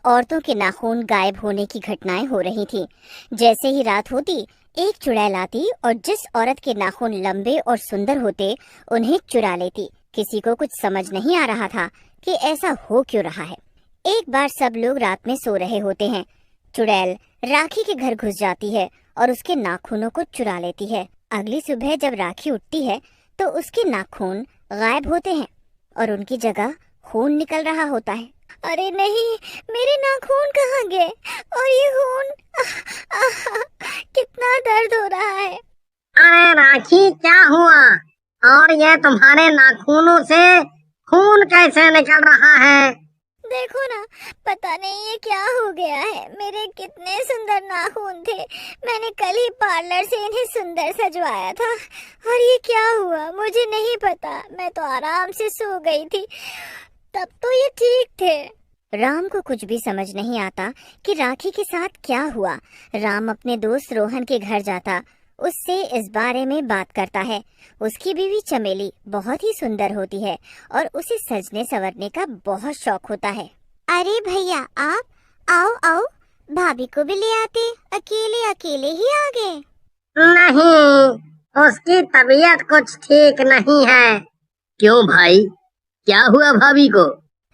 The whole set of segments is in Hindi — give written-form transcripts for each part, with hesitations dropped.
औरतों के नाखून गायब होने की घटनाएं हो रही थी। जैसे ही रात होती, एक चुड़ैल आती और जिस औरत के नाखून लंबे और सुंदर होते उन्हें चुरा लेती। किसी को कुछ समझ नहीं आ रहा था कि ऐसा हो क्यों रहा है। एक बार सब लोग रात में सो रहे होते हैं। चुड़ैल राखी के घर घुस जाती है और उसके नाखूनों को चुरा लेती है। अगली सुबह जब राखी उठती है तो उसके नाखून गायब होते हैं और उनकी जगह खून निकल रहा होता है। अरे नहीं, मेरे नाखून कहाँ गए? और ये खून, कितना दर्द हो रहा है। अरे राखी, क्या हुआ? और ये तुम्हारे नाखूनों से खून कैसे निकल रहा है? देखो ना, पता नहीं ये क्या हो गया है। मेरे कितने सुंदर नाखून थे। मैंने कल ही पार्लर से इन्हें सुंदर सजवाया था और ये क्या हुआ मुझे नहीं पता। मैं तो आराम से सो गई थी, तब तो ये ठीक थे। राम को कुछ भी समझ नहीं आता कि राखी के साथ क्या हुआ। राम अपने दोस्त रोहन के घर जाता, उससे इस बारे में बात करता है। उसकी बीवी चमेली बहुत ही सुंदर होती है और उसे सजने संवरने का बहुत शौक होता है। अरे भैया, आप आओ आओ, भाभी को भी ले आते, अकेले अकेले ही आ गए। नहीं, उसकी तबीयत कुछ ठीक नहीं है। क्यों भाई, क्या हुआ भाभी को?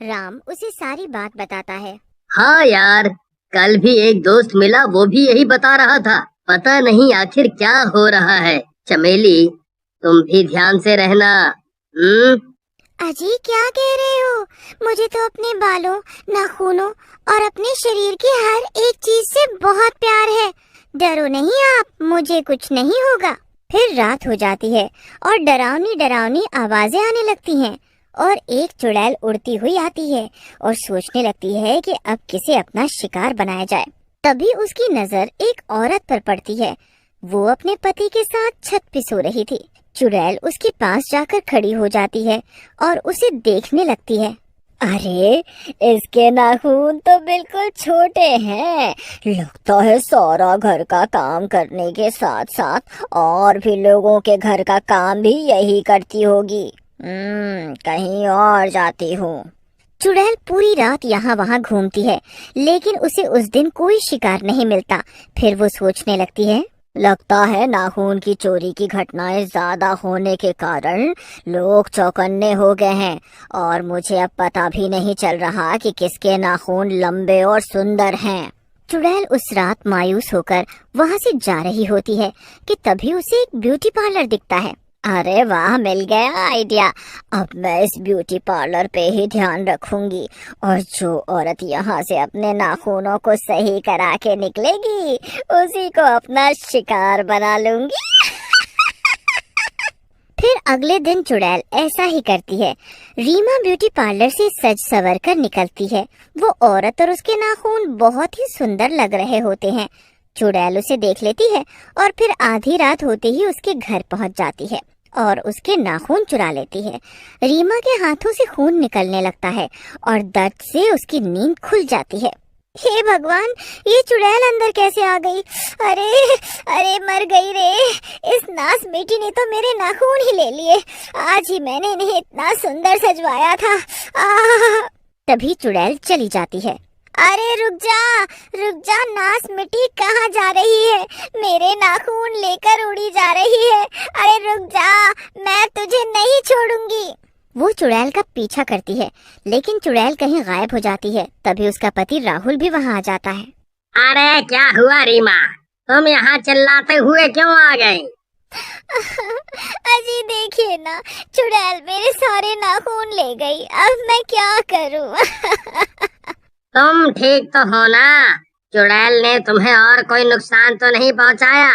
राम उसे सारी बात बताता है। हाँ यार, कल भी एक दोस्त मिला, वो भी यही बता रहा था। पता नहीं आखिर क्या हो रहा है। चमेली, तुम भी ध्यान से रहना। अजी, क्या कह रहे हो? मुझे तो अपने बालों, नाखूनों और अपने शरीर की हर एक चीज से बहुत प्यार है। डरो नहीं आप, मुझे कुछ नहीं होगा। फिर रात हो जाती है और डरावनी डरावनी आवाजें आने लगती हैं और एक चुड़ैल उड़ती हुई आती है और सोचने लगती है कि अब किसे अपना शिकार बनाया जाए। तभी उसकी नजर एक औरत पर पड़ती है। वो अपने पति के साथ छत पे सो रही थी। चुड़ैल उसके पास जाकर खड़ी हो जाती है और उसे देखने लगती है। अरे, इसके नाखून तो बिल्कुल छोटे हैं। लगता है सारा घर का काम करने के साथ साथ और भी लोगों के घर का काम भी यही करती होगी। कहीं और जाती हूँ। चुड़ैल पूरी रात यहाँ वहाँ घूमती है, लेकिन उसे उस दिन कोई शिकार नहीं मिलता। फिर वो सोचने लगती है, लगता है नाखून की चोरी की घटनाएं ज्यादा होने के कारण लोग चौकन्ने हो गए हैं और मुझे अब पता भी नहीं चल रहा कि किसके नाखून लंबे और सुंदर हैं। चुड़ैल उस रात मायूस होकर वहाँ से जा रही होती है कि तभी उसे एक ब्यूटी पार्लर दिखता है। अरे वाह, मिल गया आइडिया। अब मैं इस ब्यूटी पार्लर पे ही ध्यान रखूंगी और जो औरत यहाँ से अपने नाखूनों को सही करा के निकलेगी उसी को अपना शिकार बना लूंगी। फिर अगले दिन चुड़ैल ऐसा ही करती है। रीमा ब्यूटी पार्लर से सज संवर कर निकलती है। वो औरत और उसके नाखून बहुत ही सुंदर लग रहे होते हैं। चुड़ैल उसे देख लेती है और फिर आधी रात होते ही उसके घर पहुंच जाती है और उसके नाखून चुरा लेती है। रीमा के हाथों से खून निकलने लगता है और दर्द से उसकी नींद खुल जाती है। हे भगवान, ये चुड़ैल अंदर कैसे आ गई? अरे अरे, मर गई रे। इस नास बेटी ने तो मेरे नाखून ही ले लिए। आज ही मैंने इन्हें इतना सुंदर सजवाया था। तभी चुड़ैल चली जाती है। अरे रुक जा नास मिट्टी, कहाँ जा रही है? मेरे नाखून लेकर उड़ी जा रही है। अरे रुक जा, मैं तुझे नहीं छोड़ूंगी। वो चुड़ैल का पीछा करती है, लेकिन चुड़ैल कहीं गायब हो जाती है। तभी उसका पति राहुल भी वहाँ आ जाता है। अरे क्या हुआ रीमा, तुम यहाँ चिल्लाते हुए क्यों आ गई? अजी देखिए ना, चुड़ैल मेरे सारे नाखून ले गई। अब मैं क्या करूँ? तुम ठीक तो हो ना? चुड़ैल ने तुम्हें और कोई नुकसान तो नहीं पहुँचाया?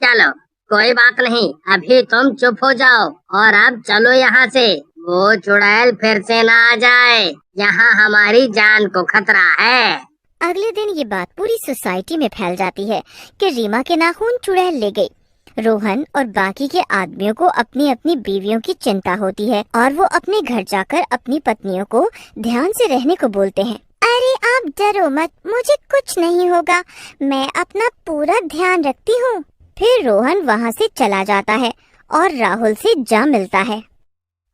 चलो कोई बात नहीं, अभी तुम चुप हो जाओ और अब चलो यहाँ से। वो चुड़ैल फिर से ना आ जाए, यहाँ हमारी जान को खतरा है। अगले दिन ये बात पूरी सोसाइटी में फैल जाती है कि रीमा के नाखून चुड़ैल ले गई। रोहन और बाकी के आदमियों को अपनी अपनी बीवियों की चिंता होती है और वो अपने घर जाकर अपनी पत्नियों को ध्यान से रहने को बोलते हैं। अरे आप डरो मत, मुझे कुछ नहीं होगा, मैं अपना पूरा ध्यान रखती हूँ। फिर रोहन वहाँ से चला जाता है और राहुल से जा मिलता है।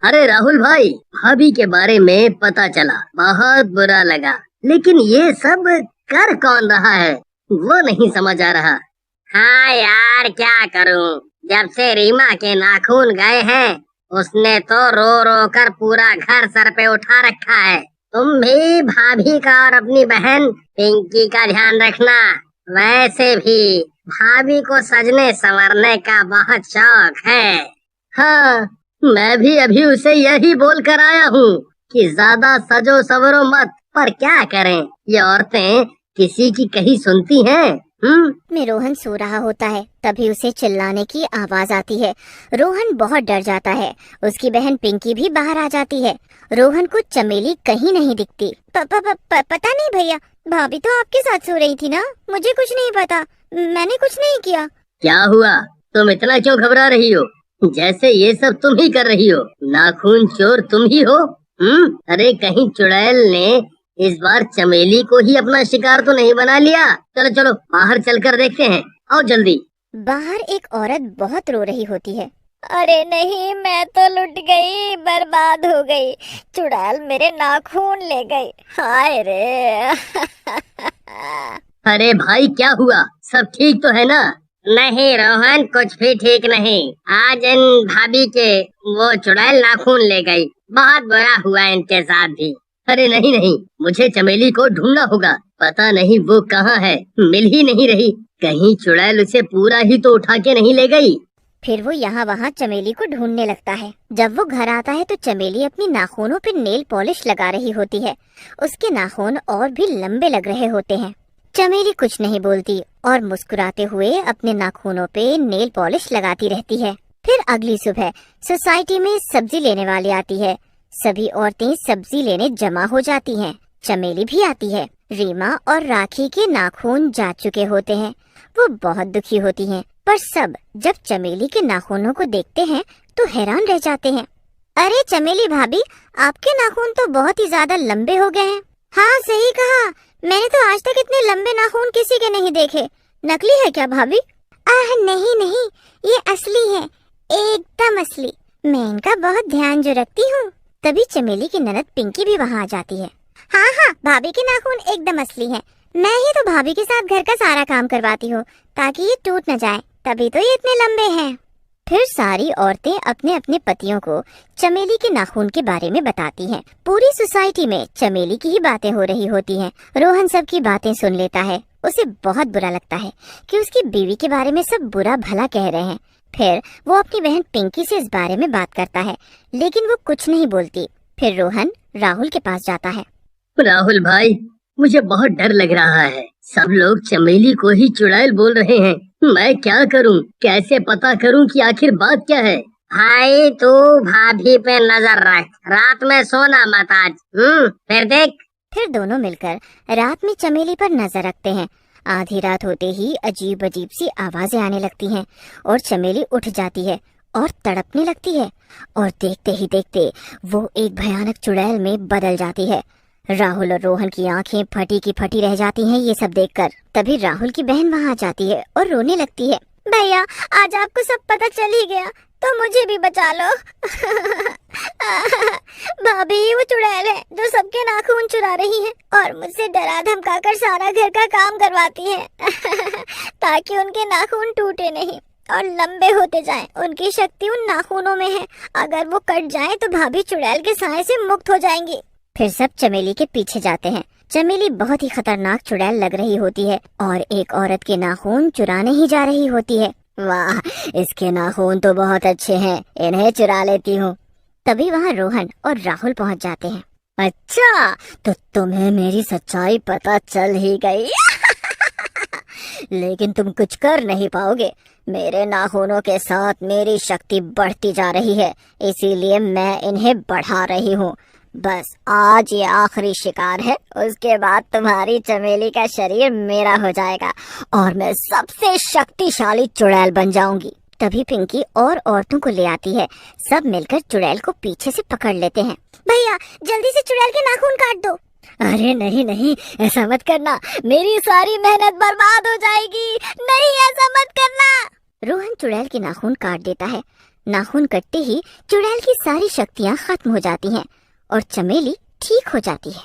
अरे राहुल भाई, भाभी के बारे में पता चला, बहुत बुरा लगा। लेकिन ये सब कर कौन रहा है वो नहीं समझ आ रहा। हाँ यार क्या करूं, जब से रीमा के नाखून गए हैं उसने तो रो रो कर पूरा घर सर पे उठा रखा है। तुम भी भाभी का और अपनी बहन पिंकी का ध्यान रखना। वैसे भी भाभी को सजने संवरने का बहुत शौक है। हाँ, मैं भी अभी उसे यही बोल कर आया हूँ कि ज्यादा सजो सवरो मत, पर क्या करें, ये औरतें किसी की कहीं सुनती हैं। में रोहन सो रहा होता है, तभी उसे चिल्लाने की आवाज आती है। रोहन बहुत डर जाता है। उसकी बहन पिंकी भी बाहर आ जाती है। रोहन को चमेली कहीं नहीं दिखती। पता नहीं भैया, भाभी तो आपके साथ सो रही थी ना, मुझे कुछ नहीं पता, मैंने कुछ नहीं किया। क्या हुआ, तुम इतना क्यों घबरा रही हो, जैसे ये सब तुम ही कर रही हो। नाखून चोर तुम ही हो। अरे कहीं चुड़ैल ने इस बार चमेली को ही अपना शिकार तो नहीं बना लिया। चलो चलो बाहर चलकर देखते हैं, आओ जल्दी। बाहर एक औरत बहुत रो रही होती है। अरे नहीं, मैं तो लुट गई, बर्बाद हो गई, चुड़ैल मेरे नाखून ले गई, हाय रे। अरे भाई क्या हुआ, सब ठीक तो है ना? नहीं रोहन, कुछ भी ठीक नहीं। आज इन भाभी के वो चुड़ैल नाखून ले गई, बहुत बुरा हुआ इनके साथ भी। अरे नहीं नहीं, मुझे चमेली को ढूंढना होगा, पता नहीं वो कहाँ है, मिल ही नहीं रही। कहीं चुड़ैल उसे पूरा ही तो उठा के नहीं ले गई। फिर वो यहाँ वहाँ चमेली को ढूंढने लगता है। जब वो घर आता है तो चमेली अपनी नाखूनों पे नेल पॉलिश लगा रही होती है। उसके नाखून और भी लंबे लग रहे होते हैं। चमेली कुछ नहीं बोलती और मुस्कुराते हुए अपने नाखूनों पे नेल पॉलिश लगाती रहती है। फिर अगली सुबह सोसाइटी में सब्जी लेने वाली आती है। सभी औरतें सब्जी लेने जमा हो जाती हैं। चमेली भी आती है। रीमा और राखी के नाखून जा चुके होते हैं। वो बहुत दुखी होती हैं, पर सब जब चमेली के नाखूनों को देखते हैं तो हैरान रह जाते हैं। अरे चमेली भाभी, आपके नाखून तो बहुत ही ज्यादा लंबे हो गए हैं। हाँ सही कहा, मैंने तो आज तक इतने लंबे नाखून किसी के नहीं देखे। नकली है क्या भाभी? नहीं नहीं, ये असली है, एकदम असली। मैं इनका बहुत ध्यान जो रखती हूँ। तभी चमेली की ननद पिंकी भी वहाँ आ जाती है। हाँ हाँ, भाभी के नाखून एकदम असली हैं। मैं ही तो भाभी के साथ घर का सारा काम करवाती हूँ ताकि ये टूट न जाए, तभी तो ये इतने लंबे हैं। फिर सारी औरतें अपने अपने पतियों को चमेली के नाखून के बारे में बताती हैं। पूरी सोसाइटी में चमेली की ही बातें हो रही होती हैं। रोहन सबकी बातें सुन लेता है। उसे बहुत बुरा लगता है कि उसकी बीवी के बारे में सब बुरा भला कह रहे हैं। फिर वो अपनी बहन पिंकी से इस बारे में बात करता है, लेकिन वो कुछ नहीं बोलती। फिर रोहन राहुल के पास जाता है। राहुल भाई, मुझे बहुत डर लग रहा है। सब लोग चमेली को ही चुड़ैल बोल रहे हैं। मैं क्या करूं, कैसे पता करूं कि आखिर बात क्या है? भाई तू भाभी पे नजर रख, रात में सोना मत आज। फिर देख। फिर दोनों मिलकर रात में चमेली पर नजर रखते हैं। आधी रात होते ही अजीब अजीब सी आवाजें आने लगती हैं और चमेली उठ जाती है और तड़पने लगती है और देखते ही देखते वो एक भयानक चुड़ैल में बदल जाती है। राहुल और रोहन की आंखें फटी की फटी रह जाती हैं ये सब देखकर। तभी राहुल की बहन वहाँ जाती है और रोने लगती है। भैया, आज आपको सब पता चल ही गया तो मुझे भी बचा लो। भाभी वो चुड़ैल है जो सबके नाखून चुरा रही है और मुझसे डरा धमकाकर सारा घर का काम करवाती है ताकि उनके नाखून टूटे नहीं और लंबे होते जाएं। उनकी शक्ति उन नाखूनों में है, अगर वो कट जाएं तो भाभी चुड़ैल के साए से मुक्त हो जाएंगी। फिर सब चमेली के पीछे जाते हैं। चमेली बहुत ही खतरनाक चुड़ैल लग रही होती है और एक औरत के नाखून चुराने ही जा रही होती है। वाह, इसके नाखून तो बहुत अच्छे हैं, इन्हें चुरा लेती हूँ। तभी वहाँ रोहन और राहुल पहुँच जाते हैं। अच्छा, तो तुम्हें मेरी सच्चाई पता चल ही गई। लेकिन तुम कुछ कर नहीं पाओगे। मेरे नाखूनों के साथ मेरी शक्ति बढ़ती जा रही है, इसीलिए मैं इन्हें बढ़ा रही हूँ। बस आज ये आखिरी शिकार है, उसके बाद तुम्हारी चमेली का शरीर मेरा हो जाएगा और मैं सबसे शक्तिशाली चुड़ैल बन जाऊंगी। तभी पिंकी और औरतों को ले आती है। सब मिलकर चुड़ैल को पीछे से पकड़ लेते हैं। भैया, जल्दी से चुड़ैल के नाखून काट दो। अरे नहीं नहीं, ऐसा मत करना, मेरी सारी मेहनत बर्बाद हो जाएगी। नहीं, ऐसा मत करना। रोहन चुड़ैल के नाखून काट देता है। नाखून कटते ही चुड़ैल की सारी शक्तियाँ खत्म हो जाती हैं और चमेली ठीक हो जाती है।